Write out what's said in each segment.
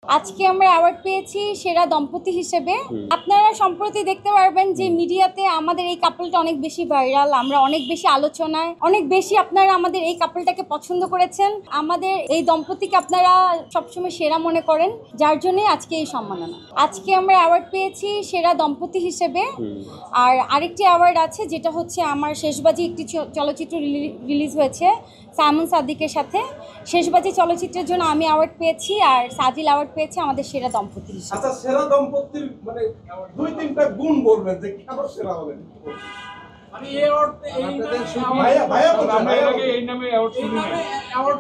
আজকে আমরা অ্যাওয়ার্ড পেয়েছি সেরা দম্পতি হিসেবে। আপনারা সম্প্রতি দেখতে পারবেন যে মিডিয়াতে আমাদের এই কাপলটা অনেক বেশি ভাইরাল, আমরা অনেক বেশি আলোচনায়, অনেক বেশি আপনারা আমাদের এই কাপলটাকে পছন্দ করেছেন। আমাদের এই দম্পতিকে আপনারা সবসময় সেরা মনে করেন, যার জন্যই আজকে এই সম্মাননা। আজকে আমরা অ্যাওয়ার্ড পেয়েছি সেরা দম্পতি হিসেবে। আর আরেকটি অ্যাওয়ার্ড আছে যেটা হচ্ছে আমার শেষবাজি একটি চলচ্চিত্র রিলিজ হয়েছে সাইমন সাদিকের সাথে। শেষবাজি চলচ্চিত্রের জন্য আমি অ্যাওয়ার্ড পেয়েছি আর সাজিল অ্যাওয়ার্ড পেয়েছে আমাদের সেরা দম্পতি হিসেবে। আচ্ছা, সেরা দম্পতির মানে দুই তিনটা গুণ বলবেন যে কেন সেরা হলেন। মানে এই অ্যাওয়ার্ড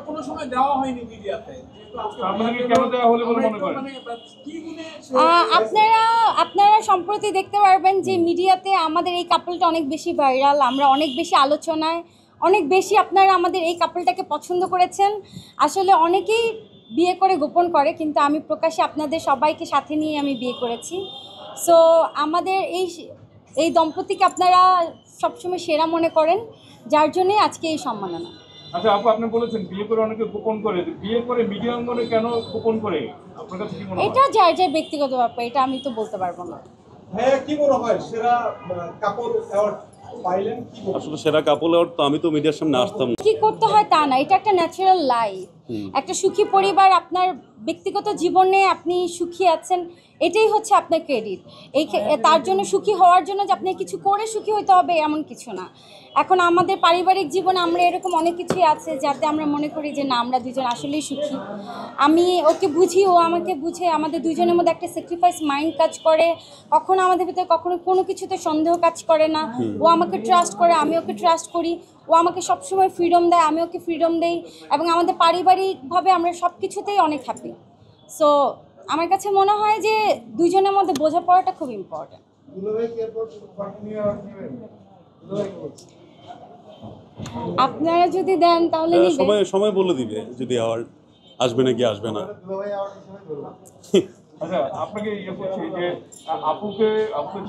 কোনো সময় দেওয়া হয়নি মিডিয়াতে, আপনারা সম্প্রতি দেখতে পারবেন যে মিডিয়াতে আমাদের এই কাপলটা অনেক বেশি ভাইরাল, আমরা অনেক বেশি আলোচনায়, অনেক বেশি আপনারা আমাদের এই কাপলটাকে পছন্দ করেছেন। আসলে অনেকেই বিয়ে করে গোপন করে, কিন্তু আমি প্রকাশ্যে আপনাদের সবাইকে সাথে নিয়ে আমি বিয়ে করেছি। সো আমাদের এই দম্পতিকে আপনারা সবসময় সেরা মনে করেন, যার জন্যই আজকে এই সম্মাননা। আচ্ছা আপু, আপনি বলেছেন বিয়ে করে অনেকে গোপন করে, বিয়ে করে মিডিয়া অঙ্গনে কেন গোপন করে, আপনার কাছে কি মনে হয়? এটা যার যার ব্যক্তিগত ব্যাপার, এটা আমি তো বলতে পারবো না। হ্যাঁ, কি মনে হয় সেরা কাপল অ্যাওয়ার্ড পাইলেন? কি আসলে সেরা কাপল অ্যাওয়ার্ড তো আমি তো মিডিয়ার সামনে আসতাম না। কি করতে হয় তা না, এটা একটা ন্যাচারাল লাইফ। একটা সুখী পরিবার, আপনার ব্যক্তিগত জীবনে আপনি সুখী আছেন, এটাই হচ্ছে আপনার ক্রেডিট। তার জন্য সুখী হওয়ার জন্য যে আপনি কিছু করে সুখী হতে হবে এমন কিছু না। এখন আমাদের পারিবারিক জীবনে আমরা এরকম অনেক কিছুই আছে যাতে আমরা মনে করি যে না, আমরা দুজন আসলেই সুখী। আমি ওকে বুঝি, ও আমাকে বুঝে, আমাদের দুজনের মধ্যে একটা স্যাক্রিফাইস মাইন্ড কাজ করে। কখনো আমাদের ভিতরে কখনো কোনো কিছুতে সন্দেহ কাজ করে না। ও আমাকে ট্রাস্ট করে, আমি ওকে ট্রাস্ট করি। ও আমাকে সবসময় ফ্রিডম দেয়, আমি ওকে ফ্রিডম দেই, এবং আমাদের পারিবারিকভাবে আমরা সব কিছুতেই অনেক হ্যাপি। সো আমার কাছে মনে হয় যে দুজনের মধ্যে বোঝাপড়াটা খুব ইম্পর্টেন্ট। আপনারা যদি দেন তাহলে সময় বলে দিবে যদি আওয়ার্ড আসবে নাকি আসবে না। আচ্ছা, আপনাকে করছি যে আপুকে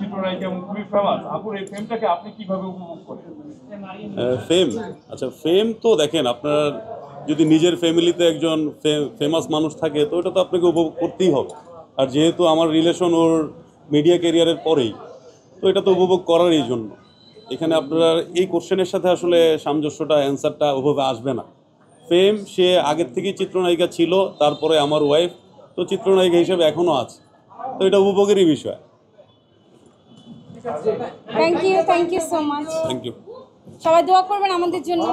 চিত্রনায়িকা এবং খুবই ফেমাস, আপুর এই ফেমটাকে আপনি কিভাবে উপভোগ করেন? ফেম, আচ্ছা ফেম তো দেখেন, আপনার যদি নিজের ফ্যামিলিতে একজন ফেমাস মানুষ থাকে তো ওটা তো আপনাকে উপভোগ করতেই হবে। আর যেহেতু আমার রিলেশন ওর মিডিয়া ক্যারিয়ারের পরেই, তো এটা তো উপভোগ করারই জন্য। এখানে আপনার এই কোশ্চেনের সাথে আসলে সামঞ্জস্যটা, অ্যান্সারটা ওভাবে আসবে না। ফেম, সে আগের থেকেই চিত্রনায়িকা ছিল, তারপরে আমার ওয়াইফ, তো চিত্রনায়িকা হিসেবে এখনও আছে, তো এটা উপভোগেরই বিষয়। Thank you so much. Thank you. সবাই দোয়া করবেন আমাদের জন্য।